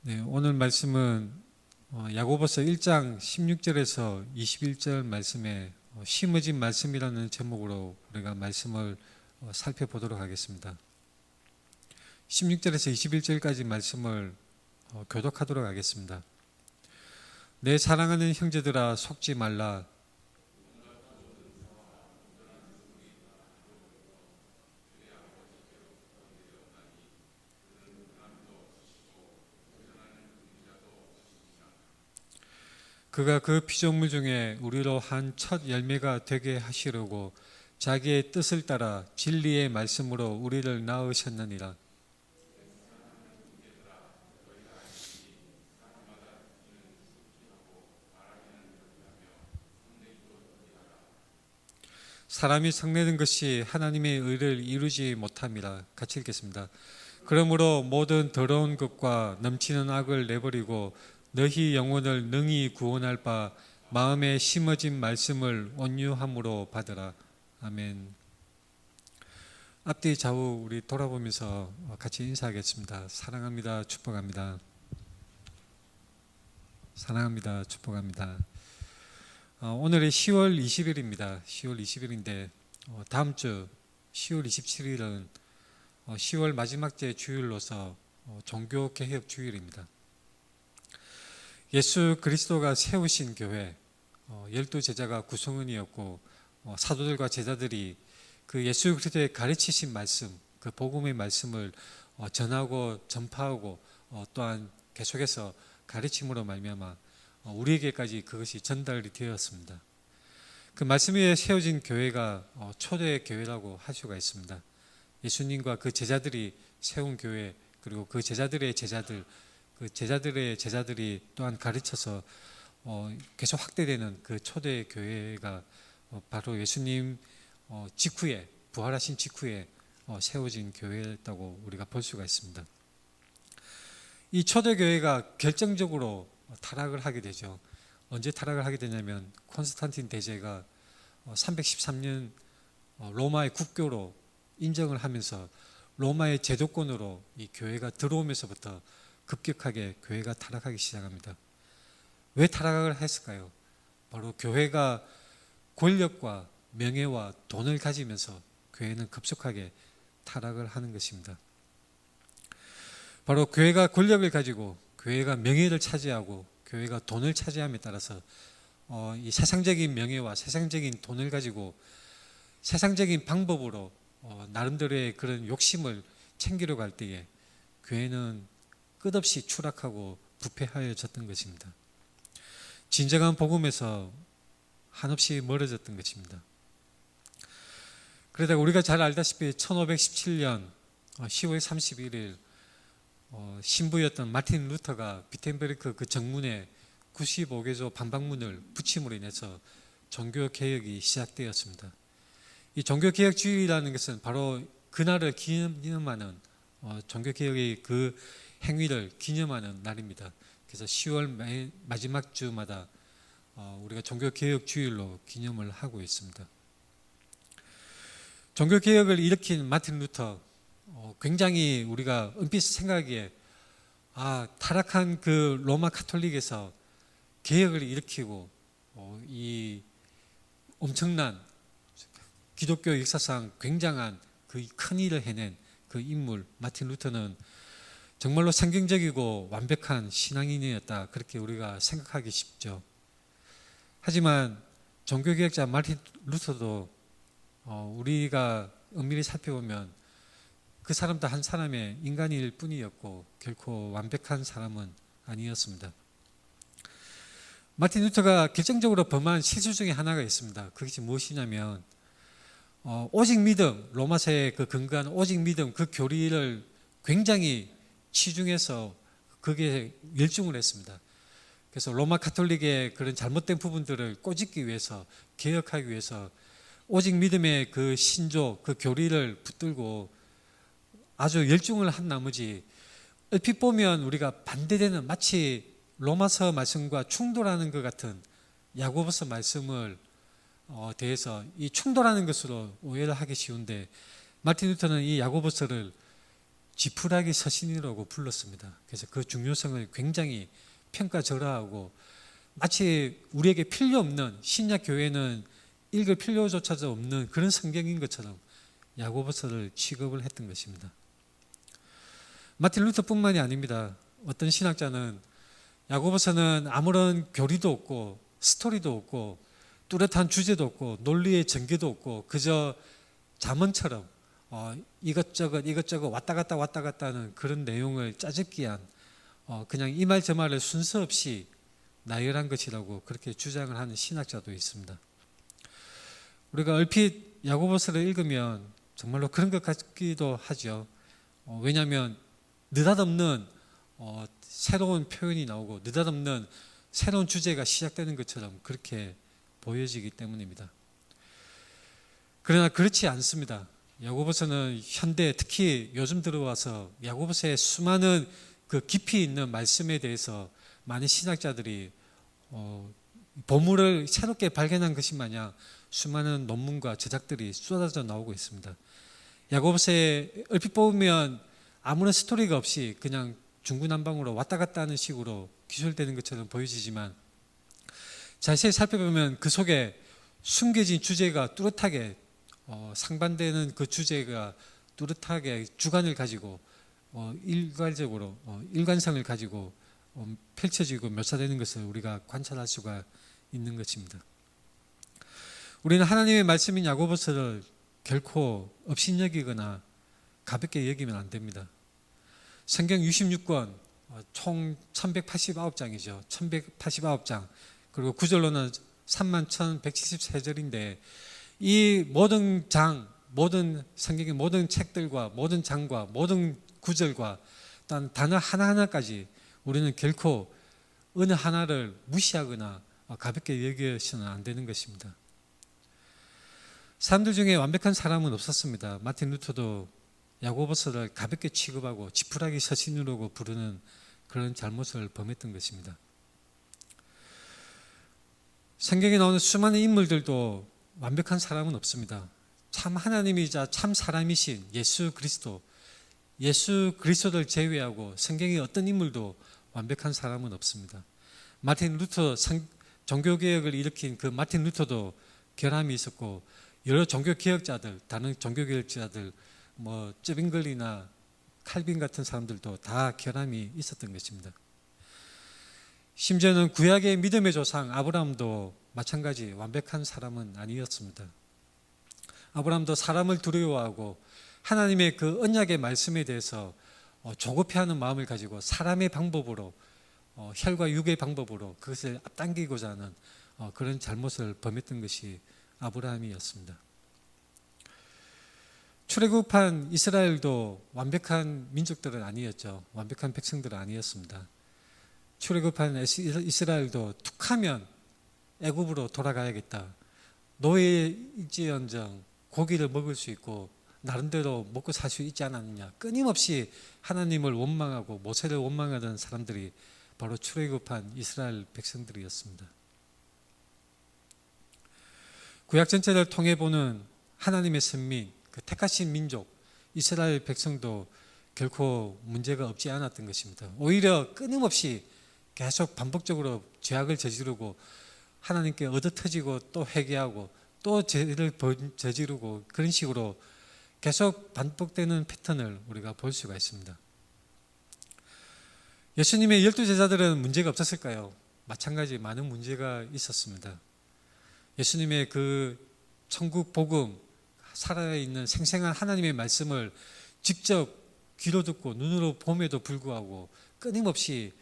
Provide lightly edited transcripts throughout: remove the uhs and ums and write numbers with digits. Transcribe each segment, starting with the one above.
네, 오늘 말씀은 야고보서 1장 16절에서 21절 말씀에 심어진 말씀이라는 제목으로 우리가 말씀을 살펴보도록 하겠습니다. 16절에서 21절까지 말씀을 교독하도록 하겠습니다. 내 사랑하는 형제들아 속지 말라. 그가 그 피조물 중에 우리로 한 첫 열매가 되게 하시려고 자기의 뜻을 따라 진리의 말씀으로 우리를 낳으셨느니라. 사람이 성내는 것이 하나님의 의를 이루지 못함이라. 같이 읽겠습니다. 그러므로 모든 더러운 것과 넘치는 악을 내버리고 너희 영혼을 능히 구원할 바 마음에 심어진 말씀을 온유함으로 받으라. 아멘. 앞뒤 좌우 우리 돌아보면서 같이 인사하겠습니다. 사랑합니다. 축복합니다. 사랑합니다. 축복합니다. 오늘이 10월 20일입니다. 10월 20일인데 다음 주 10월 27일은 10월 마지막 째 주일로서 종교개혁 주일입니다. 예수 그리스도가 세우신 교회 12제자가 구성원이었고 사도들과 제자들이 그 예수 그리스도의 가르치신 말씀, 그 복음의 말씀을 전하고 전파하고 또한 계속해서 가르침으로 말미암아 우리에게까지 그것이 전달이 되었습니다. 그 말씀 위에 세워진 교회가 초대 교회라고 할 수가 있습니다. 예수님과 그 제자들이 세운 교회, 그리고 그 제자들의 제자들, 그 제자들의 제자들이 또한 가르쳐서 계속 확대되는 그 초대 교회가 바로 예수님 직후에, 부활하신 직후에 세워진 교회였다고 우리가 볼 수가 있습니다. 이 초대 교회가 결정적으로 타락을 하게 되죠. 언제 타락을 하게 되냐면 콘스탄틴 대제가 313년 로마의 국교로 인정을 하면서 로마의 제도권으로 이 교회가 들어오면서부터 급격하게 교회가 타락하기 시작합니다. 왜 타락을 했을까요? 바로 교회가 권력과 명예와 돈을 가지면서 교회는 급속하게 타락을 하는 것입니다. 바로 교회가 권력을 가지고 교회가 명예를 차지하고 교회가 돈을 차지함에 따라서 이 세상적인 명예와 세상적인 돈을 가지고 세상적인 방법으로 나름대로의 그런 욕심을 챙기려고 할 때에 교회는 끝없이 추락하고 부패하여졌던 것입니다. 진정한 복음에서 한없이 멀어졌던 것입니다. 그러다가 우리가 잘 알다시피 1517년 10월 31일 신부였던 마틴 루터가 비텐베르크 그 정문에 95개조 반박문을 붙임으로 인해서 종교개혁이 시작되었습니다. 이 종교개혁주의라는 것은 바로 그날을 기념하는 종교개혁의 그 행위를 기념하는 날입니다. 그래서 10월 마지막 주마다 우리가 종교개혁주일로 기념을 하고 있습니다. 종교개혁을 일으킨 마틴 루터, 굉장히 우리가 은빛 생각하기에 타락한 그 로마 카톨릭에서 개혁을 일으키고 이 엄청난 기독교 역사상 굉장한 그 큰 일을 해낸 그 인물 마틴 루터는 정말로 성경적이고 완벽한 신앙인이었다, 그렇게 우리가 생각하기 쉽죠. 하지만 종교개혁자 마틴 루터도 우리가 엄밀히 살펴보면 그 사람도 한 사람의 인간일 뿐이었고 결코 완벽한 사람은 아니었습니다. 마틴 루터가 결정적으로 범한 실수 중에 하나가 있습니다. 그것이 무엇이냐면 오직 믿음, 로마서의 그 근거한 오직 믿음, 그 교리를 굉장히 치중해서 그게 열중을 했습니다. 그래서 로마 카톨릭의 그런 잘못된 부분들을 꼬집기 위해서, 개혁하기 위해서 오직 믿음의 그 신조, 그 교리를 붙들고 아주 열중을 한 나머지 얼핏 보면 우리가 반대되는, 마치 로마서 말씀과 충돌하는 것 같은 야고보서 말씀을 대해서 이 충돌하는 것으로 오해를 하기 쉬운데, 마틴 루터는 이 야고보서를 지푸라기 서신이라고 불렀습니다. 그래서 그 중요성을 굉장히 평가절하하고 마치 우리에게 필요 없는, 신약 교회는 읽을 필요조차도 없는 그런 성경인 것처럼 야고보서를 취급을 했던 것입니다. 마틴 루터뿐만이 아닙니다. 어떤 신학자는 야고보서는 아무런 교리도 없고 스토리도 없고 뚜렷한 주제도 없고 논리의 전개도 없고 그저 잠언처럼 이것저것 왔다 갔다 하는 그런 내용을 짜집기한 그냥 이 말 저 말을 순서 없이 나열한 것이라고 그렇게 주장을 하는 신학자도 있습니다. 우리가 얼핏 야고보서를 읽으면 정말로 그런 것 같기도 하죠. 왜냐하면 느닷없는 새로운 표현이 나오고 느닷없는 새로운 주제가 시작되는 것처럼 그렇게 보여지기 때문입니다. 그러나 그렇지 않습니다. 야고보서는 현대, 특히 요즘 들어와서 야고보서의 수많은 그 깊이 있는 말씀에 대해서 많은 신학자들이 보물을 새롭게 발견한 것이 마냥 수많은 논문과 저작들이 쏟아져 나오고 있습니다. 야고보서에 얼핏 보면 아무런 스토리가 없이 그냥 중구난방으로 왔다 갔다 하는 식으로 기술되는 것처럼 보여지지만 자세히 살펴보면 그 속에 숨겨진 주제가 뚜렷하게 상반되는 그 주제가 뚜렷하게 주관을 가지고 일괄적으로 일관성을 가지고 펼쳐지고 묘사되는 것을 우리가 관찰할 수가 있는 것입니다. 우리는 하나님의 말씀인 야고보서를 결코 업신여기거나 가볍게 여기면 안 됩니다. 성경 66권 총 1189장이죠. 1189장 그리고 구절로는 31,173절인데 이 모든 장, 모든 성경의 모든 책들과 모든 장과 모든 구절과 단 단어 하나하나까지 우리는 결코 어느 하나를 무시하거나 가볍게 여겨서는 안 되는 것입니다. 사람들 중에 완벽한 사람은 없었습니다. 마틴 루터도 야고보서를 가볍게 취급하고 지푸라기 서신으로 부르는 그런 잘못을 범했던 것입니다. 성경에 나오는 수많은 인물들도 완벽한 사람은 없습니다. 참 하나님이자 참 사람이신 예수 그리스도를 제외하고 성경의 어떤 인물도 완벽한 사람은 없습니다. 마틴 루터 종교개혁을 일으킨 그 마틴 루터도 결함이 있었고 여러 종교개혁자들, 다른 종교개혁자들 쩌빙글리나 칼빈 같은 사람들도 다 결함이 있었던 것입니다. 심지어는 구약의 믿음의 조상 아브라함도 마찬가지 완벽한 사람은 아니었습니다. 아브라함도 사람을 두려워하고 하나님의 그 언약의 말씀에 대해서 조급해하는 마음을 가지고 사람의 방법으로 혈과 육의 방법으로 그것을 앞당기고자 하는 그런 잘못을 범했던 것이 아브라함이었습니다. 출애굽한 이스라엘도 완벽한 민족들은 아니었죠. 완벽한 백성들은 아니었습니다. 출애굽한 이스라엘도 툭하면 애굽으로 돌아가야겠다. 노예일지언정 고기를 먹을 수 있고 나름대로 먹고 살 수 있지 않았느냐. 끊임없이 하나님을 원망하고 모세를 원망하던 사람들이 바로 출애굽한 이스라엘 백성들이었습니다. 구약 전체를 통해 보는 하나님의 선민, 그 택하신 민족 이스라엘 백성도 결코 문제가 없지 않았던 것입니다. 오히려 끊임없이 계속 반복적으로 죄악을 저지르고 하나님께 얻어터지고 또 회개하고 또 죄를 저지르고 그런 식으로 계속 반복되는 패턴을 우리가 볼 수가 있습니다. 예수님의 12제자들은 문제가 없었을까요? 마찬가지 많은 문제가 있었습니다. 예수님의 그 천국 복음, 살아있는 생생한 하나님의 말씀을 직접 귀로 듣고 눈으로 봄에도 불구하고 끊임없이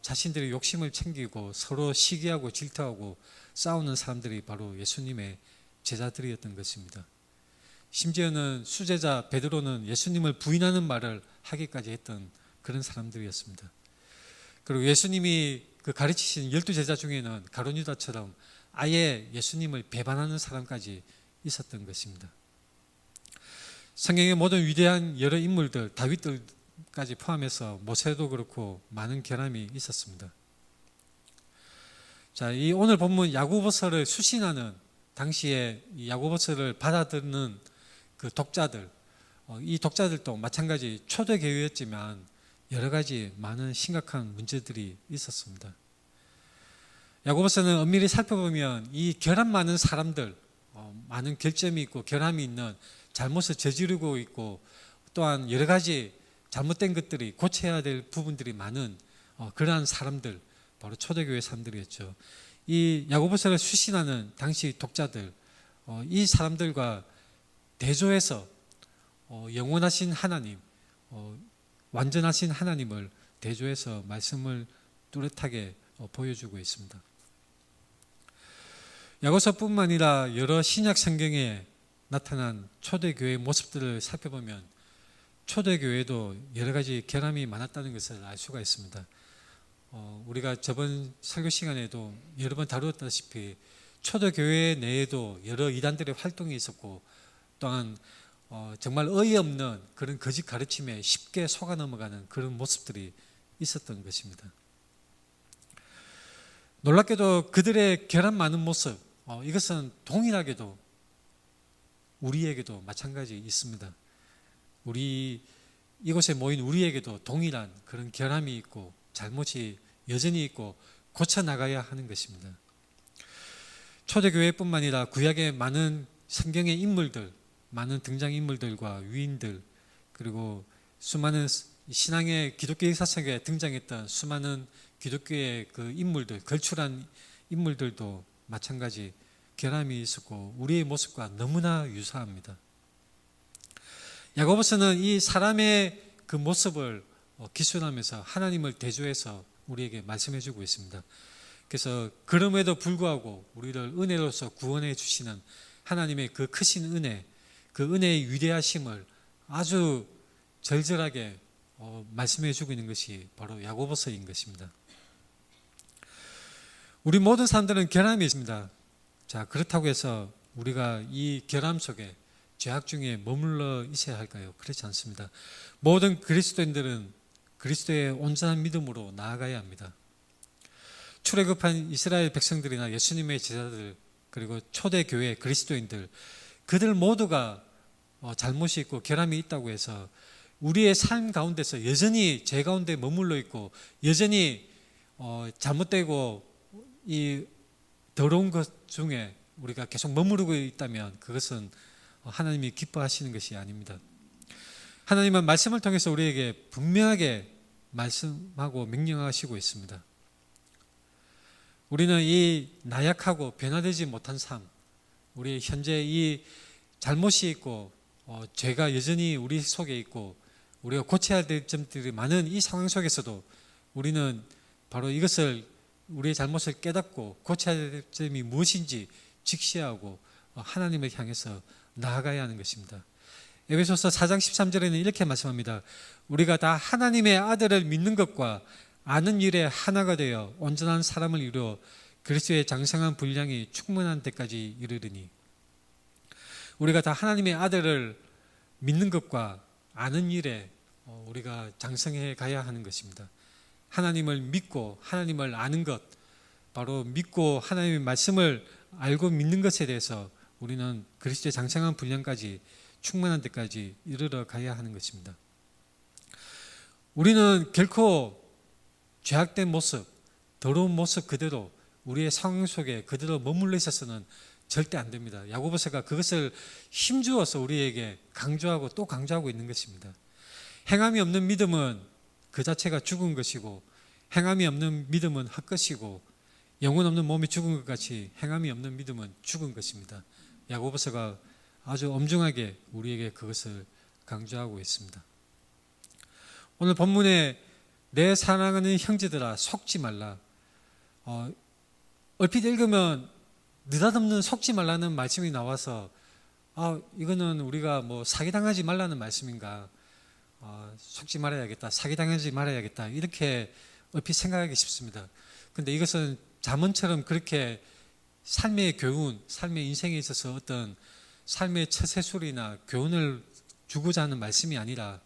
자신들의 욕심을 챙기고 서로 시기하고 질투하고 싸우는 사람들이 바로 예수님의 제자들이었던 것입니다. 심지어는 수제자 베드로는 예수님을 부인하는 말을 하기까지 했던 그런 사람들이었습니다. 그리고 예수님이 그 가르치신 12제자 중에는 가룟 유다처럼 아예 예수님을 배반하는 사람까지 있었던 것입니다. 성경의 모든 위대한 여러 인물들, 다윗들까지 포함해서 모세도 그렇고 많은 결함이 있었습니다. 자, 이 오늘 본문 야고보서를 수신하는 당시에 이 야고보서를 받아듣는 그 독자들, 이 독자들도 마찬가지 초대교회였지만 여러 가지 많은 심각한 문제들이 있었습니다. 야고보서는 엄밀히 살펴보면 이 결함 많은 사람들, 많은 결점이 있고 결함이 있는, 잘못을 저지르고 있고 또한 여러 가지 잘못된 것들이 고쳐야 될 부분들이 많은 그러한 사람들, 바로 초대교회 사람들이었죠. 이 야고보서를 수신하는 당시 독자들, 이 사람들과 대조해서 영원하신 하나님, 완전하신 하나님을 대조해서 말씀을 뚜렷하게 보여주고 있습니다. 야고보서뿐만 아니라 여러 신약 성경에 나타난 초대교회의 모습들을 살펴보면 초대교회도 여러 가지 결함이 많았다는 것을 알 수가 있습니다. 우리가 저번 설교 시간에도 여러 번 다루었다시피 초대교회 내에도 여러 이단들의 활동이 있었고 또한 정말 어이없는 그런 거짓 가르침에 쉽게 속아 넘어가는 그런 모습들이 있었던 것입니다. 놀랍게도 그들의 결함 많은 모습, 이것은 동일하게도 우리에게도 마찬가지 있습니다. 우리 이곳에 모인 우리에게도 동일한 그런 결함이 있고 잘못이 여전히 있고 고쳐 나가야 하는 것입니다. 초대교회뿐만 아니라 구약의 많은 성경의 인물들, 많은 등장인물들과 위인들, 그리고 수많은 신앙의 기독교 역사 속에 등장했던 수많은 기독교의 그 인물들, 걸출한 인물들도 마찬가지 결함이 있었고 우리의 모습과 너무나 유사합니다. 야고보서는 이 사람의 그 모습을 기술하면서 하나님을 대조해서 우리에게 말씀해 주고 있습니다. 그래서 그럼에도 불구하고 우리를 은혜로서 구원해 주시는 하나님의 그 크신 은혜, 그 은혜의 위대하심을 아주 절절하게 말씀해 주고 있는 것이 바로 야고보서인 것입니다. 우리 모든 사람들은 결함이 있습니다. 자, 그렇다고 해서 우리가 이 결함 속에 죄악 중에 머물러 있어야 할까요? 그렇지 않습니다. 모든 그리스도인들은 그리스도의 온전한 믿음으로 나아가야 합니다. 출애굽한 이스라엘 백성들이나 예수님의 제자들, 그리고 초대교회 그리스도인들, 그들 모두가 잘못이 있고 결함이 있다고 해서 우리의 삶 가운데서 여전히 죄 가운데 머물러 있고 여전히 잘못되고 이 더러운 것 중에 우리가 계속 머무르고 있다면 그것은 하나님이 기뻐하시는 것이 아닙니다. 하나님은 말씀을 통해서 우리에게 분명하게 말씀하고 명령하시고 있습니다. 우리는 이 나약하고 변화되지 못한 삶, 우리 현재 이 잘못이 있고 죄가 여전히 우리 속에 있고 우리가 고쳐야 될 점들이 많은 이 상황 속에서도 우리는 바로 이것을, 우리의 잘못을 깨닫고 고쳐야 될 점이 무엇인지 직시하고 하나님을 향해서 나아가야 하는 것입니다. 에베소서 4장 13절에는 이렇게 말씀합니다. 우리가 다 하나님의 아들을 믿는 것과 아는 일에 하나가 되어 온전한 사람을 이루어 그리스도의 장성한 분량이 충만한 데까지 이르르니, 우리가 다 하나님의 아들을 믿는 것과 아는 일에 우리가 장성해 가야 하는 것입니다. 하나님을 믿고 하나님을 아는 것, 바로 믿고 하나님의 말씀을 알고 믿는 것에 대해서 우리는 그리스도의 장성한 분량까지 충만한 데까지 이르러 가야 하는 것입니다. 우리는 결코 죄악된 모습, 더러운 모습 그대로 우리의 상황 속에 그대로 머물러 있어서는 절대 안 됩니다. 야고보서가 그것을 힘주어서 우리에게 강조하고 또 강조하고 있는 것입니다. 행함이 없는 믿음은 그 자체가 죽은 것이고, 행함이 없는 믿음은 헛것이고, 영혼 없는 몸이 죽은 것 같이 행함이 없는 믿음은 죽은 것입니다. 야고보서가 아주 엄중하게 우리에게 그것을 강조하고 있습니다. 오늘 본문에 내 사랑하는 형제들아 속지 말라, 얼핏 읽으면 느닷없는 속지 말라는 말씀이 나와서 이거는 우리가 뭐 사기당하지 말라는 말씀인가, 속지 말아야겠다, 사기당하지 말아야겠다, 이렇게 얼핏 생각하기 쉽습니다. 그런데 이것은 잠언처럼 그렇게 삶의 교훈, 삶의 인생에 있어서 어떤 삶의 처세술이나 교훈을 주고자 하는 말씀이 아니라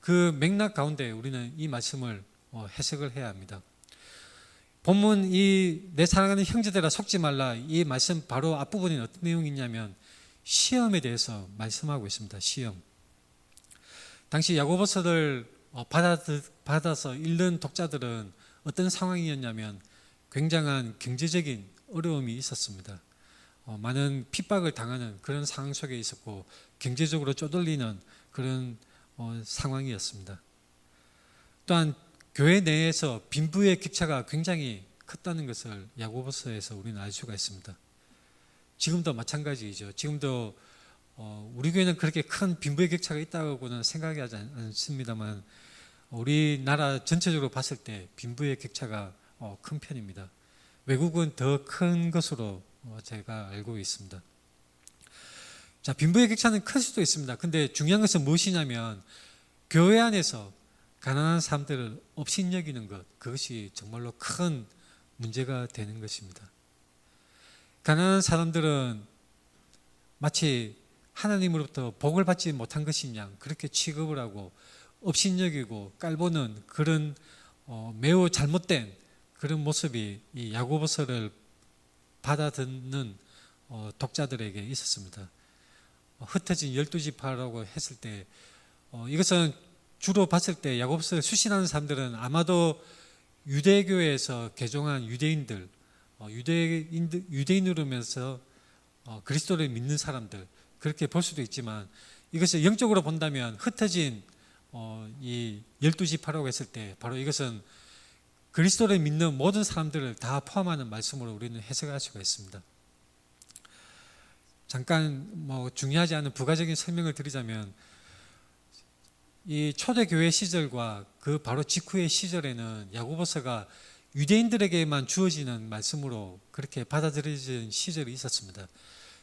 그 맥락 가운데 우리는 이 말씀을 해석을 해야 합니다. 본문 이 내 사랑하는 형제들아 속지 말라, 이 말씀 바로 앞부분에 어떤 내용이 있냐면 시험에 대해서 말씀하고 있습니다. 시험. 당시 야고보서를 받아서 읽는 독자들은 어떤 상황이었냐면 굉장한 경제적인 어려움이 있었습니다. 많은 핍박을 당하는 그런 상황 속에 있었고 경제적으로 쪼들리는 그런 상황이었습니다. 또한 교회 내에서 빈부의 격차가 굉장히 컸다는 것을 야고보서에서 우리는 알 수가 있습니다. 지금도 마찬가지이죠. 지금도 우리 교회는 그렇게 큰 빈부의 격차가 있다고는 생각하지 않습니다만 우리나라 전체적으로 봤을 때 빈부의 격차가 큰 편입니다. 외국은 더 큰 것으로 제가 알고 있습니다. 자, 빈부의 격차는 클 수도 있습니다. 근데 중요한 것은 무엇이냐면 교회 안에서 가난한 사람들을 업신여기는 것, 그것이 정말로 큰 문제가 되는 것입니다. 가난한 사람들은 마치 하나님으로부터 복을 받지 못한 것인 양 그렇게 취급을 하고 업신여기고 깔보는 그런 매우 잘못된 그런 모습이 이 야고보서를 받아듣는 독자들에게 있었습니다. 흩어진 12지파라고 했을 때 이것은 주로 봤을 때 야고보서를 수신하는 사람들은 아마도 유대교에서 개종한 유대인들, 유대인으로면서 그리스도를 믿는 사람들 그렇게 볼 수도 있지만 이것을 영적으로 본다면 흩어진 이 12지파라고 했을 때 바로 이것은 그리스도를 믿는 모든 사람들을 다 포함하는 말씀으로 우리는 해석할 수가 있습니다. 잠깐 중요하지 않은 부가적인 설명을 드리자면 이 초대교회 시절과 그 바로 직후의 시절에는 야고보서가 유대인들에게만 주어지는 말씀으로 그렇게 받아들여진 시절이 있었습니다.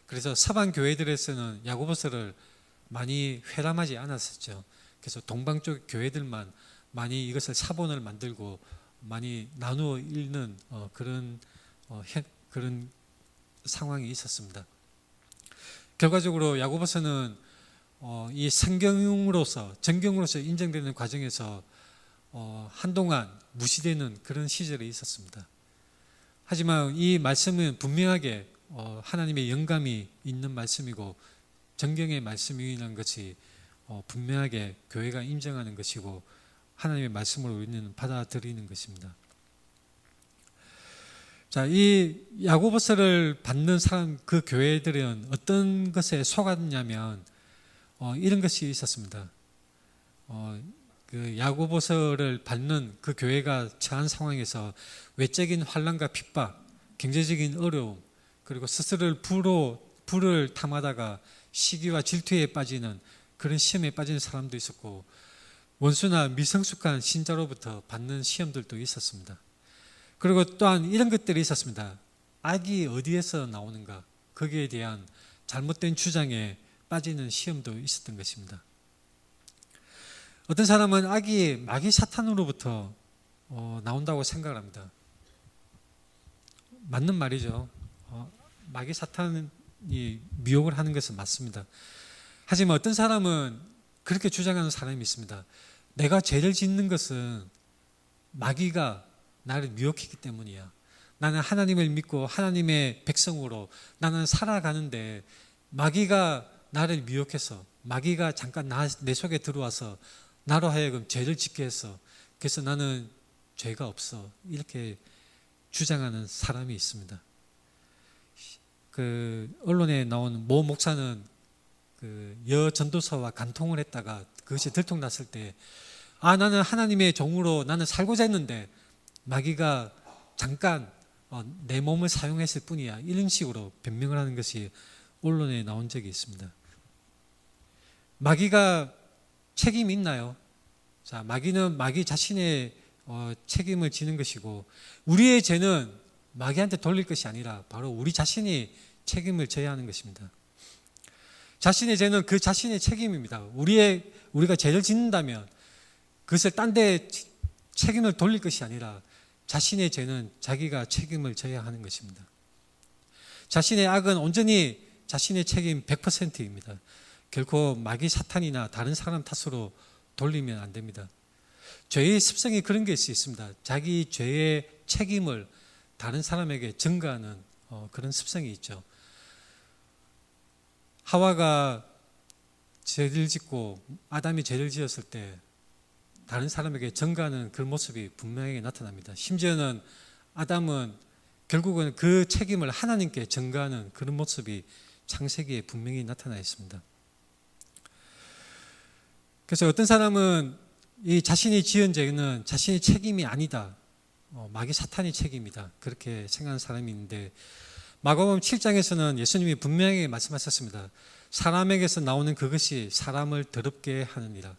그래서 서방 교회들에서는 야고보서를 많이 회람하지 않았었죠. 그래서 동방 쪽 교회들만 많이 이것을 사본을 만들고 많이 나누어 읽는 그런 상황이 있었습니다. 결과적으로 야고보서는 이 성경으로서 정경으로서 인정되는 과정에서 한동안 무시되는 그런 시절이 있었습니다. 하지만 이 말씀은 분명하게 하나님의 영감이 있는 말씀이고 정경의 말씀이라는 것이 분명하게 교회가 인정하는 것이고 하나님의 말씀으로 우리는 받아들이는 것입니다. 자, 이 야고보서를 받는 사람 그 교회들은 어떤 것에 속았냐면 이런 것이 있었습니다. 그 야고보서를 받는 그 교회가 처한 상황에서 외적인 환난과 핍박, 경제적인 어려움, 그리고 스스로를 불을 탐하다가 시기와 질투에 빠지는 그런 시험에 빠지는 사람도 있었고 원수나 미성숙한 신자로부터 받는 시험들도 있었습니다. 그리고 또한 이런 것들이 있었습니다. 악이 어디에서 나오는가 거기에 대한 잘못된 주장에 빠지는 시험도 있었던 것입니다. 어떤 사람은 악이 마귀 사탄으로부터 나온다고 생각을 합니다. 맞는 말이죠. 마귀 사탄이 미혹을 하는 것은 맞습니다. 하지만 어떤 사람은 그렇게 주장하는 사람이 있습니다. 내가 죄를 짓는 것은 마귀가 나를 미혹했기 때문이야. 나는 하나님을 믿고 하나님의 백성으로 나는 살아가는데 마귀가 나를 미혹해서 마귀가 잠깐 내 속에 들어와서 나로 하여금 죄를 짓게 했어. 그래서 나는 죄가 없어. 이렇게 주장하는 사람이 있습니다. 그 언론에 나온 모 목사는 그 여전도사와 간통을 했다가 그것이 들통났을 때 나는 하나님의 종으로 나는 살고자 했는데 마귀가 잠깐 내 몸을 사용했을 뿐이야. 이런 식으로 변명을 하는 것이 언론에 나온 적이 있습니다. 마귀가 책임이 있나요? 자, 마귀는 마귀 자신의 책임을 지는 것이고 우리의 죄는 마귀한테 돌릴 것이 아니라 바로 우리 자신이 책임을 져야 하는 것입니다. 자신의 죄는 그 자신의 책임입니다. 우리가 죄를 짓는다면 그것을 딴 데 책임을 돌릴 것이 아니라 자신의 죄는 자기가 책임을 져야 하는 것입니다. 자신의 악은 온전히 자신의 책임 100%입니다. 결코 마귀 사탄이나 다른 사람 탓으로 돌리면 안 됩니다. 죄의 습성이 그런 게 있습니다. 자기 죄의 책임을 다른 사람에게 전가하는 그런 습성이 있죠. 하와가 죄를 짓고 아담이 죄를 지었을 때 다른 사람에게 전가하는 그런 모습이 분명하게 나타납니다. 심지어는 아담은 결국은 그 책임을 하나님께 전가하는 그런 모습이 창세기에 분명히 나타나 있습니다. 그래서 어떤 사람은 이 자신이 지은 죄는 자신의 책임이 아니다. 마귀 사탄이 책임이다. 그렇게 생각하는 사람이 있는데 마가복음 7장에서는 예수님이 분명하게 말씀하셨습니다. 사람에게서 나오는 그것이 사람을 더럽게 하느니라.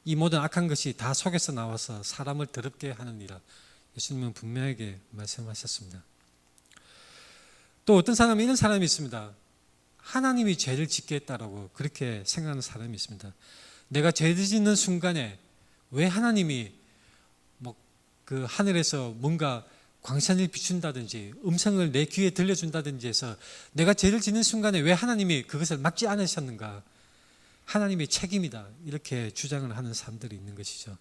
이 모든 악한 것이 다 속에서 나와서 사람을 더럽게 하느니라. 예수님은 분명하게 말씀하셨습니다. 또 어떤 사람은 이런 사람이 있습니다. 하나님이 죄를 짓게 했다라고 그렇게 생각하는 사람이 있습니다. 내가 죄를 짓는 순간에 왜 하나님이 그 하늘에서 뭔가 광선을 비춘다든지 음성을 내 귀에 들려준다든지 해서 내가 죄를 짓는 순간에 왜 하나님이 그것을 막지 않으셨는가? 하나님의 책임이다. 이렇게 주장을 하는 사람들이 있는 것이죠.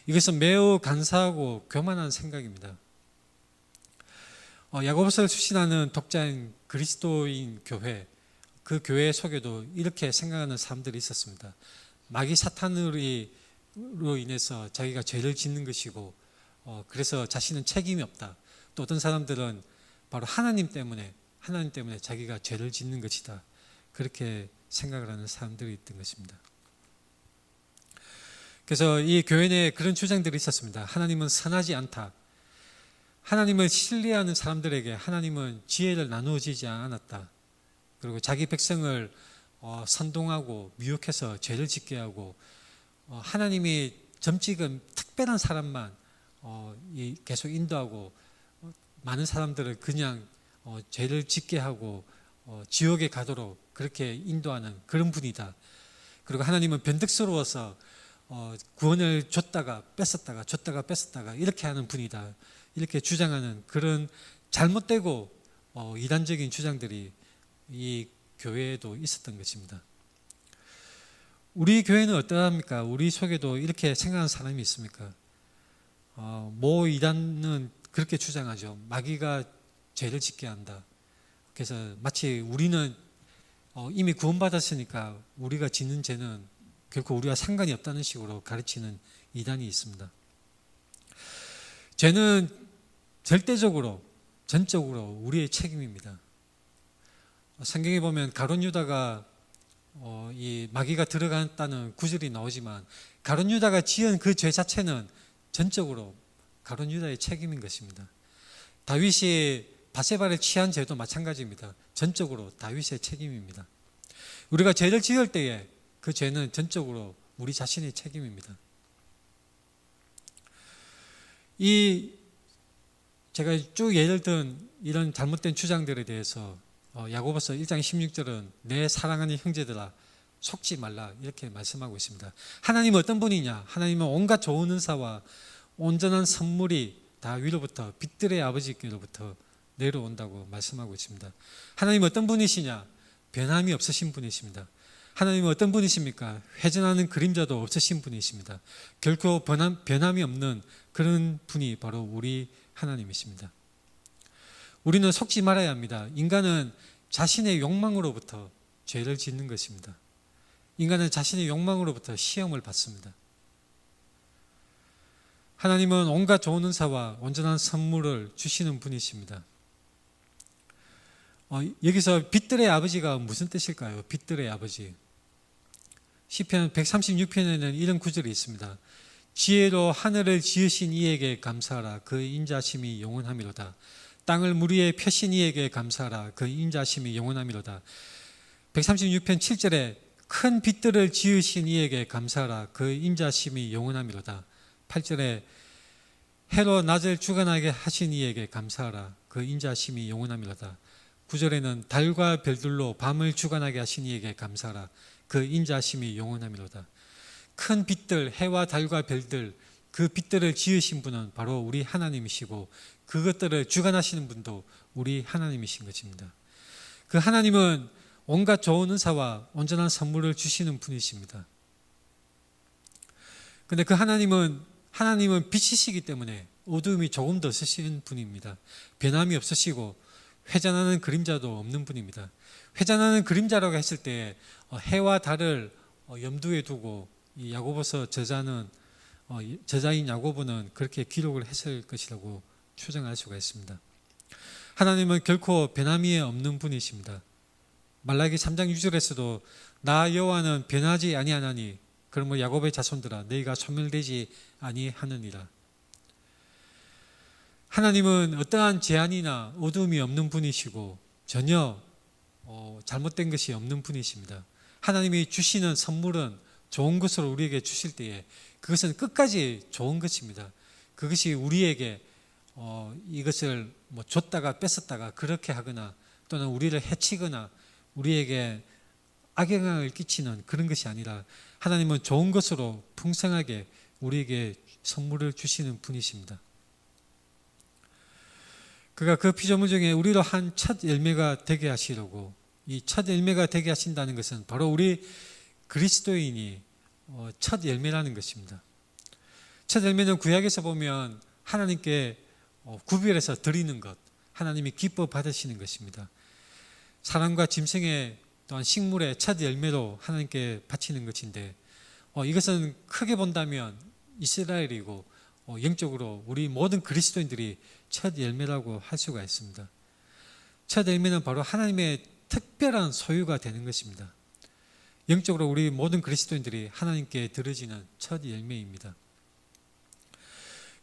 이것은 매우 간사하고 교만한 생각입니다. 야고보서를 수신하는 독자인 그리스도인 교회, 그 교회 속에도 이렇게 생각하는 사람들이 있었습니다. 마귀 사탄으로 인해서 자기가 죄를 짓는 것이고 그래서 자신은 책임이 없다. 또 어떤 사람들은 바로 하나님 때문에 자기가 죄를 짓는 것이다. 그렇게 생각을 하는 사람들이 있던 것입니다. 그래서 이 교회 내에 그런 주장들이 있었습니다. 하나님은 선하지 않다. 하나님을 신뢰하는 사람들에게 하나님은 지혜를 나누어지지 않았다. 그리고 자기 백성을 선동하고 미혹해서 죄를 짓게 하고 하나님이 점찍은 특별한 사람만 계속 인도하고 많은 사람들을 그냥 죄를 짓게 하고 지옥에 가도록 그렇게 인도하는 그런 분이다. 그리고 하나님은 변덕스러워서 구원을 줬다가 뺐었다가 이렇게 하는 분이다. 이렇게 주장하는 그런 잘못되고 이단적인 주장들이 이 교회에도 있었던 것입니다. 우리 교회는 어떠합니까? 우리 속에도 이렇게 생각하는 사람이 있습니까? 모 이단은 그렇게 주장하죠. 마귀가 죄를 짓게 한다. 그래서 마치 우리는 이미 구원받았으니까 우리가 짓는 죄는 결코 우리와 상관이 없다는 식으로 가르치는 이단이 있습니다. 죄는 절대적으로 전적으로 우리의 책임입니다. 성경에 보면 가룟 유다가 이 마귀가 들어갔다는 구절이 나오지만 가룟 유다가 지은 그 죄 자체는 전적으로 가룟 유다의 책임인 것입니다. 다윗이 바세바를 취한 죄도 마찬가지입니다. 전적으로 다윗의 책임입니다. 우리가 죄를 지을 때에 그 죄는 전적으로 우리 자신의 책임입니다. 제가 쭉 예를 든 이런 잘못된 주장들에 대해서 야고보서 1장 16절은 내 사랑하는 형제들아 속지 말라 이렇게 말씀하고 있습니다. 하나님은 어떤 분이냐? 하나님은 온갖 좋은 은사와 온전한 선물이 다 위로부터 빛들의 아버지께로부터 내려온다고 말씀하고 있습니다. 하나님은 어떤 분이시냐? 변함이 없으신 분이십니다. 하나님은 어떤 분이십니까? 회전하는 그림자도 없으신 분이십니다. 결코 변함이 없는 그런 분이 바로 우리 하나님이십니다. 우리는 속지 말아야 합니다. 인간은 자신의 욕망으로부터 죄를 짓는 것입니다. 인간은 자신의 욕망으로부터 시험을 받습니다. 하나님은 온갖 좋은 은사와 온전한 선물을 주시는 분이십니다. 여기서 빛들의 아버지가 무슨 뜻일까요? 빛들의 아버지. 시편 136편에는 이런 구절이 있습니다. 지혜로 하늘을 지으신 이에게 감사하라. 그 인자심이 영원하미로다. 땅을 물 위에 펴신 이에게 감사하라. 그 인자심이 영원하미로다. 136편 7절에 큰 빛들을 지으신 이에게 감사하라. 그 인자심이 영원하미로다. 8절에 해로 낮을 주관하게 하신 이에게 감사하라. 그 인자심이 영원하미로다. 9절에는 달과 별들로 밤을 주관하게 하신 이에게 감사하라. 그 인자심이 영원하미로다. 큰 빛들, 해와 달과 별들, 그 빛들을 지으신 분은 바로 우리 하나님이시고 그것들을 주관하시는 분도 우리 하나님이신 것입니다. 그 하나님은 온갖 좋은 은사와 온전한 선물을 주시는 분이십니다. 그런데 그 하나님은 빛이시기 때문에 어두움이 조금 더 없으신 분입니다. 변함이 없으시고 회전하는 그림자도 없는 분입니다. 회전하는 그림자라고 했을 때 해와 달을 염두에 두고 이 야고보서 저자인 야고보는 그렇게 기록을 했을 것이라고 추정할 수가 있습니다. 하나님은 결코 변함이 없는 분이십니다. 말라기 3장 6절에서도 나 여호와는 변하지 아니하나니 그러므로 야곱의 자손들아 너희가 소멸되지 아니하느니라. 하나님은 어떠한 제한이나 어두움이 없는 분이시고 전혀 잘못된 것이 없는 분이십니다. 하나님이 주시는 선물은 좋은 것으로 우리에게 주실 때에 그것은 끝까지 좋은 것입니다. 그것이 우리에게 이것을 줬다가 뺏었다가 그렇게 하거나 또는 우리를 해치거나 우리에게 악영향을 끼치는 그런 것이 아니라 하나님은 좋은 것으로 풍성하게 우리에게 선물을 주시는 분이십니다. 그가 그 피조물 중에 우리로 한 첫 열매가 되게 하시려고, 이 첫 열매가 되게 하신다는 것은 바로 우리 그리스도인이 첫 열매라는 것입니다. 첫 열매는 구약에서 보면 하나님께 구별해서 드리는 것, 하나님이 기뻐 받으시는 것입니다. 사람과 짐승의 또한 식물의 첫 열매로 하나님께 바치는 것인데 이것은 크게 본다면 이스라엘이고 영적으로 우리 모든 그리스도인들이 첫 열매라고 할 수가 있습니다. 첫 열매는 바로 하나님의 특별한 소유가 되는 것입니다. 영적으로 우리 모든 그리스도인들이 하나님께 드려지는 첫 열매입니다.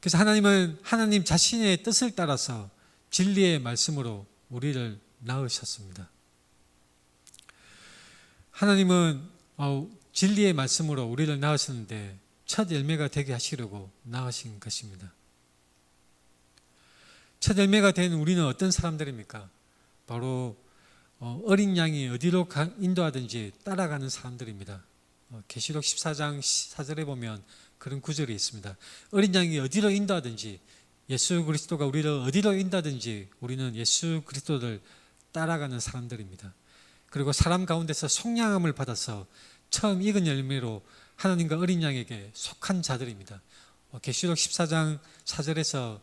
그래서 하나님은 하나님 자신의 뜻을 따라서 진리의 말씀으로 우리를 낳으셨습니다. 하나님은 진리의 말씀으로 우리를 낳으셨는데 첫 열매가 되게 하시려고 낳으신 것입니다. 첫 열매가 된 우리는 어떤 사람들입니까? 바로 어린 양이 어디로 인도하든지 따라가는 사람들입니다. 계시록 14장 4절에 보면 그런 구절이 있습니다. 어린 양이 어디로 인도하든지, 예수 그리스도가 우리를 어디로 인도하든지 우리는 예수 그리스도를 따라가는 사람들입니다. 그리고 사람 가운데서 속량함을 받아서 처음 익은 열매로 하나님과 어린 양에게 속한 자들입니다. 계시록 14장 4절에서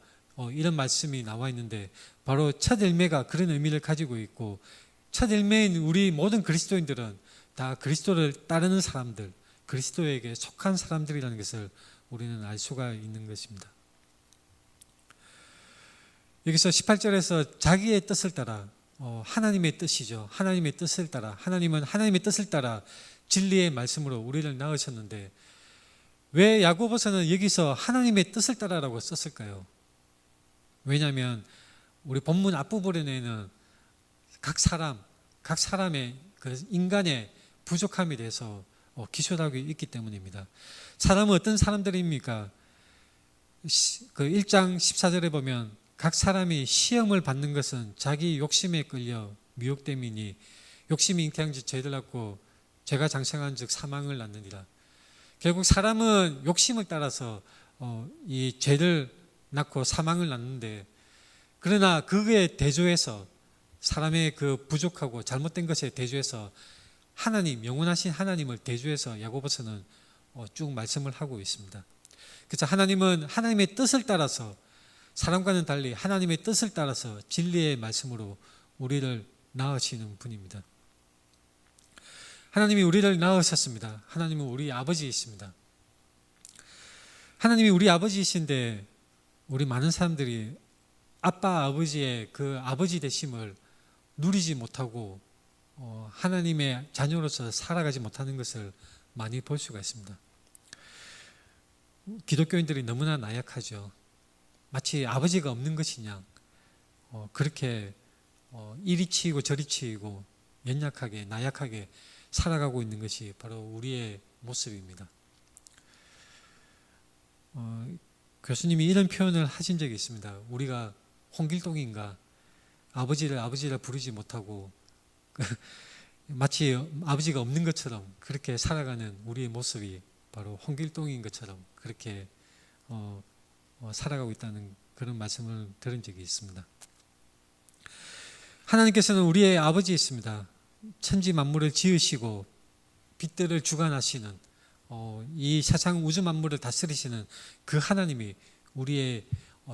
이런 말씀이 나와 있는데 바로 첫 열매가 그런 의미를 가지고 있고, 첫 열매인 우리 모든 그리스도인들은 다 그리스도를 따르는 사람들, 그리스도에게 속한 사람들이라는 것을 우리는 알 수가 있는 것입니다. 여기서 18절에서 자기의 뜻을 따라, 하나님의 뜻이죠. 하나님의 뜻을 따라, 하나님은 하나님의 뜻을 따라 진리의 말씀으로 우리를 낳으셨는데 왜 야고보서는 여기서 하나님의 뜻을 따라라고 썼을까요? 왜냐하면 우리 본문 앞부분에는 각 사람의 그 인간의 부족함에 대해서 기술하고 있기 때문입니다. 사람은 어떤 사람들입니까? 그 1장 14절에 보면 각 사람이 시험을 받는 것은 자기 욕심에 끌려 미혹됨이니 욕심이 잉태한 즉 죄를 낳고 죄가 장성한 즉 사망을 낳느니라. 결국 사람은 욕심을 따라서 이 죄를 낳고 사망을 낳는데, 그러나 그에 대조해서 사람의 그 부족하고 잘못된 것에 대조해서 하나님, 영원하신 하나님을 대조해서 야고보서는 쭉 말씀을 하고 있습니다. 그래서 하나님은 하나님의 뜻을 따라서, 사람과는 달리 하나님의 뜻을 따라서 진리의 말씀으로 우리를 낳으시는 분입니다. 하나님이 우리를 낳으셨습니다. 하나님은 우리 아버지이십니다. 하나님이 우리 아버지이신데 우리 많은 사람들이 아빠 아버지의 그 아버지 되심을 누리지 못하고 하나님의 자녀로서 살아가지 못하는 것을 많이 볼 수가 있습니다. 기독교인들이 너무나 나약하죠. 마치 아버지가 없는 것이냐, 그렇게 이리 치이고 저리 치이고 연약하게 나약하게 살아가고 있는 것이 바로 우리의 모습입니다. 교수님이 이런 표현을 하신 적이 있습니다. 우리가 홍길동인가, 아버지를 부르지 못하고 마치 아버지가 없는 것처럼 그렇게 살아가는 우리의 모습이 바로 홍길동인 것처럼 그렇게 살아가고 있다는 그런 말씀을 들은 적이 있습니다. 하나님께서는 우리의 아버지이십니다. 천지 만물을 지으시고 빛들을 주관하시는 이 세상 우주 만물을 다스리시는 그 하나님이 우리의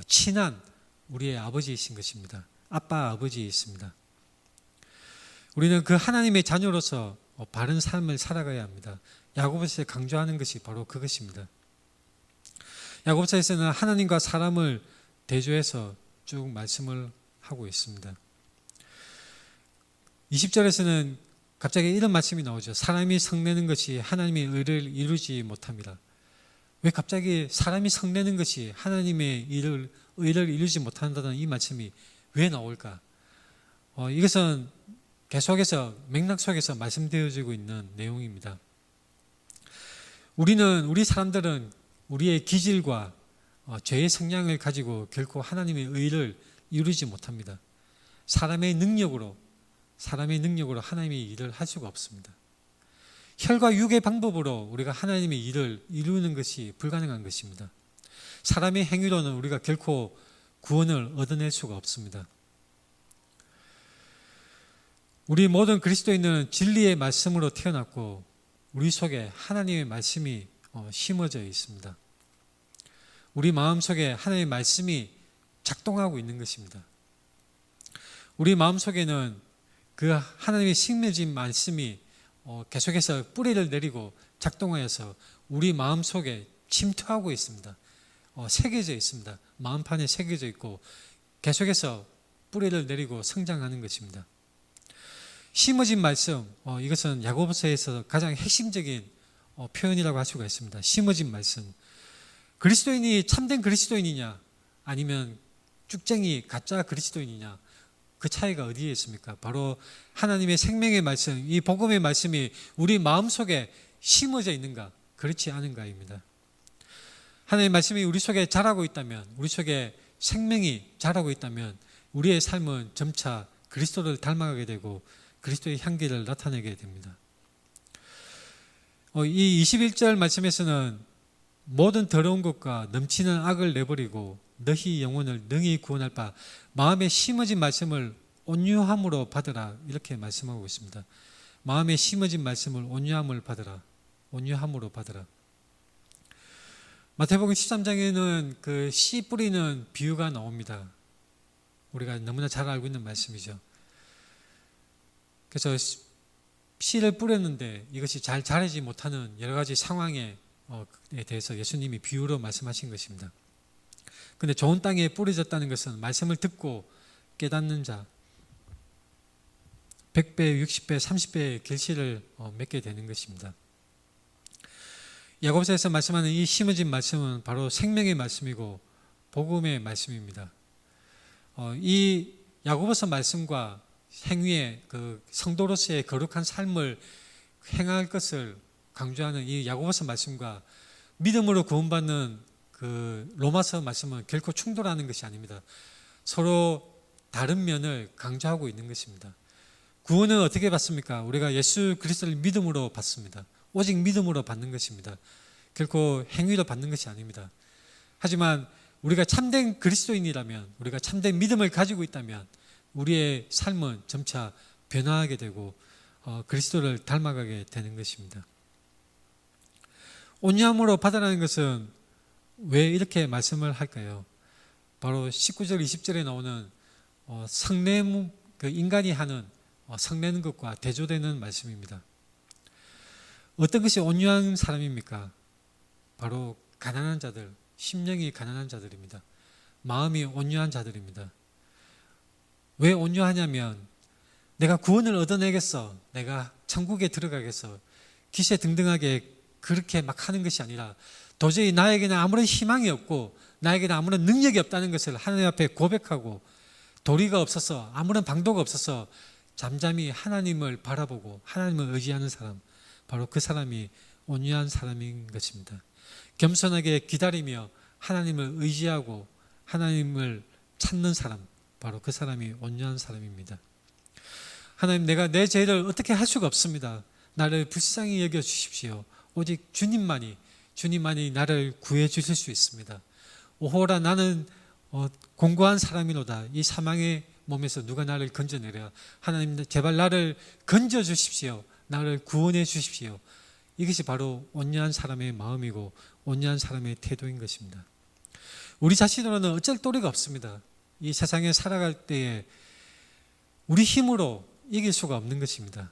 친한 우리의 아버지이신 것입니다. 아빠 아버지이십니다. 우리는 그 하나님의 자녀로서 바른 삶을 살아가야 합니다. 야고보서에 강조하는 것이 바로 그것입니다. 야고보서에서는 하나님과 사람을 대조해서 쭉 말씀을 하고 있습니다. 20절에서는 갑자기 이런 말씀이 나오죠. 사람이 성내는 것이 하나님의 의를 이루지 못합니다. 왜 갑자기 사람이 성내는 것이 하나님의 의를 이루지 못한다는 이 말씀이 왜 나올까? 이것은 계속해서 맥락 속에서 말씀되어지고 있는 내용입니다. 우리 사람들은 우리의 기질과 죄의 성향을 가지고 결코 하나님의 의를 이루지 못합니다. 사람의 능력으로 하나님의 일을 할 수가 없습니다. 혈과 육의 방법으로 우리가 하나님의 일을 이루는 것이 불가능한 것입니다. 사람의 행위로는 우리가 결코 구원을 얻어낼 수가 없습니다. 우리 모든 그리스도인은 진리의 말씀으로 태어났고 우리 속에 하나님의 말씀이 심어져 있습니다. 우리 마음속에 하나님의 말씀이 작동하고 있는 것입니다. 우리 마음속에는 그 하나님의 심겨진 말씀이 계속해서 뿌리를 내리고 작동하여서 우리 마음속에 침투하고 있습니다. 새겨져 있습니다. 마음판에 새겨져 있고 계속해서 뿌리를 내리고 성장하는 것입니다. 심어진 말씀, 이것은 야고보서에서 가장 핵심적인 표현이라고 할 수가 있습니다. 심어진 말씀. 그리스도인이 참된 그리스도인이냐 아니면 쭉쟁이 가짜 그리스도인이냐, 그 차이가 어디에 있습니까? 바로 하나님의 생명의 말씀, 이 복음의 말씀이 우리 마음속에 심어져 있는가 그렇지 않은가입니다. 하나님의 말씀이 우리 속에 자라고 있다면, 우리 속에 생명이 자라고 있다면 우리의 삶은 점차 그리스도를 닮아가게 되고 그리스도의 향기를 나타내게 됩니다. 이 21절 말씀에서는 모든 더러운 것과 넘치는 악을 내버리고 너희 영혼을 능히 구원할 바 마음에 심어진 말씀을 온유함으로 받으라, 이렇게 말씀하고 있습니다. 마음에 심어진 말씀을 온유함으로 받으라. 마태복음 13장에는 그 씨 뿌리는 비유가 나옵니다. 우리가 너무나 잘 알고 있는 말씀이죠. 그래서 씨를 뿌렸는데 이것이 잘 자라지 못하는 여러 가지 상황에 대해서 예수님이 비유로 말씀하신 것입니다. 그런데 좋은 땅에 뿌려졌다는 것은 말씀을 듣고 깨닫는 자, 100배, 60배, 30배의 결실을 맺게 되는 것입니다. 야고보서에서 말씀하는 이 심어진 말씀은 바로 생명의 말씀이고 복음의 말씀입니다. 이 야고보서 말씀과 행위의 그 성도로서의 거룩한 삶을 행할 것을 강조하는 이 야고보서 말씀과 믿음으로 구원받는 그 로마서 말씀은 결코 충돌하는 것이 아닙니다. 서로 다른 면을 강조하고 있는 것입니다. 구원은 어떻게 받습니까? 우리가 예수 그리스도를 믿음으로 받습니다. 오직 믿음으로 받는 것입니다. 결코 행위로 받는 것이 아닙니다. 하지만 우리가 참된 그리스도인이라면, 우리가 참된 믿음을 가지고 있다면 우리의 삶은 점차 변화하게 되고 그리스도를 닮아가게 되는 것입니다. 온유함으로 받으라는 것은 왜 이렇게 말씀을 할까요? 바로 19절, 20절에 나오는 그 인간이 하는 성내는 것과 대조되는 말씀입니다. 어떤 것이 온유한 사람입니까? 바로 가난한 자들, 심령이 가난한 자들입니다. 마음이 온유한 자들입니다. 왜 온유하냐면 내가 구원을 얻어내겠어, 내가 천국에 들어가겠어, 기세등등하게 그렇게 막 하는 것이 아니라 도저히 나에게는 아무런 희망이 없고 나에게는 아무런 능력이 없다는 것을 하나님 앞에 고백하고 도리가 없어서, 아무런 방도가 없어서 잠잠히 하나님을 바라보고 하나님을 의지하는 사람, 바로 그 사람이 온유한 사람인 것입니다. 겸손하게 기다리며 하나님을 의지하고 하나님을 찾는 사람, 바로 그 사람이 온유한 사람입니다. 하나님, 내가 내 죄를 어떻게 할 수가 없습니다. 나를 불쌍히 여겨 주십시오. 오직 주님만이 나를 구해 주실 수 있습니다. 오호라, 나는 공고한 사람이로다. 이 사망의 몸에서 누가 나를 건져내랴. 하나님, 제발 나를 건져 주십시오. 나를 구원해 주십시오. 이것이 바로 온유한 사람의 마음이고 온유한 사람의 태도인 것입니다. 우리 자신으로는 어쩔 도리가 없습니다. 이 세상에 살아갈 때에 우리 힘으로 이길 수가 없는 것입니다.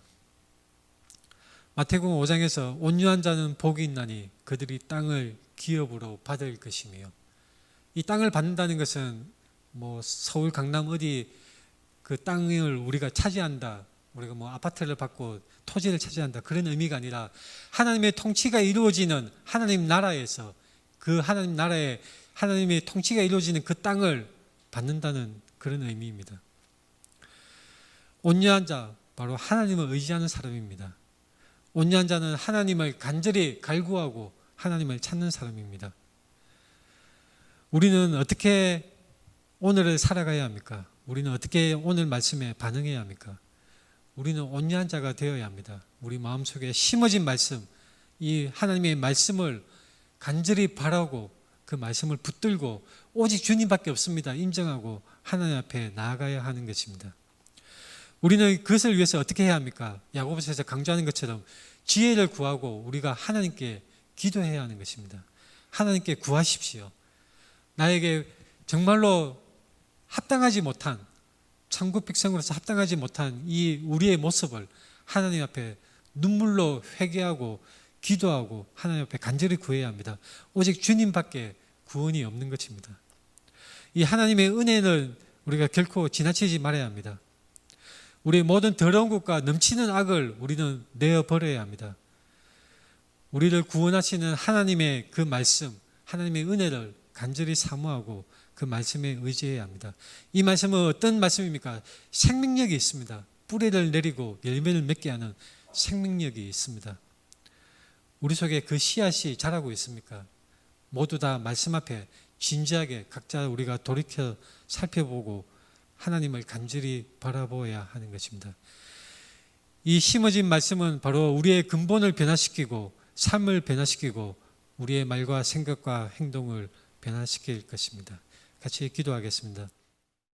마태복음 5장에서 온유한 자는 복이 있나니 그들이 땅을 기업으로 받을 것이며, 이 땅을 받는다는 것은 뭐 서울 강남 어디 그 땅을 우리가 차지한다, 우리가 뭐 아파트를 받고 토지를 차지한다, 그런 의미가 아니라 하나님의 통치가 이루어지는 하나님 나라에서 그 하나님 나라에 하나님의 통치가 이루어지는 그 땅을 받는다는 그런 의미입니다. 온유한 자, 바로 하나님을 의지하는 사람입니다. 온유한 자는 하나님을 간절히 갈구하고 하나님을 찾는 사람입니다. 우리는 어떻게 오늘을 살아가야 합니까? 우리는 어떻게 오늘 말씀에 반응해야 합니까? 우리는 온유한 자가 되어야 합니다. 우리 마음속에 심어진 말씀, 이 하나님의 말씀을 간절히 바라고 그 말씀을 붙들고 오직 주님밖에 없습니다 인정하고 하나님 앞에 나아가야 하는 것입니다. 우리는 그것을 위해서 어떻게 해야 합니까? 야고보서에서 강조하는 것처럼 지혜를 구하고 우리가 하나님께 기도해야 하는 것입니다. 하나님께 구하십시오. 나에게 정말로 합당하지 못한, 천국 백성으로서 합당하지 못한 이 우리의 모습을 하나님 앞에 눈물로 회개하고 기도하고 하나님 앞에 간절히 구해야 합니다. 오직 주님밖에 구원이 없는 것입니다. 이 하나님의 은혜는 우리가 결코 지나치지 말아야 합니다. 우리의 모든 더러운 것과 넘치는 악을 우리는 내어버려야 합니다. 우리를 구원하시는 하나님의 그 말씀, 하나님의 은혜를 간절히 사모하고 그 말씀에 의지해야 합니다. 이 말씀은 어떤 말씀입니까? 생명력이 있습니다. 뿌리를 내리고 열매를 맺게 하는 생명력이 있습니다. 우리 속에 그 씨앗이 자라고 있습니까? 모두 다 말씀 앞에 진지하게 각자 우리가 돌이켜 살펴보고 하나님을 간절히 바라보아야 하는 것입니다. 이 심어진 말씀은 바로 우리의 근본을 변화시키고 삶을 변화시키고 우리의 말과 생각과 행동을 변화시킬 것입니다. 같이 기도하겠습니다.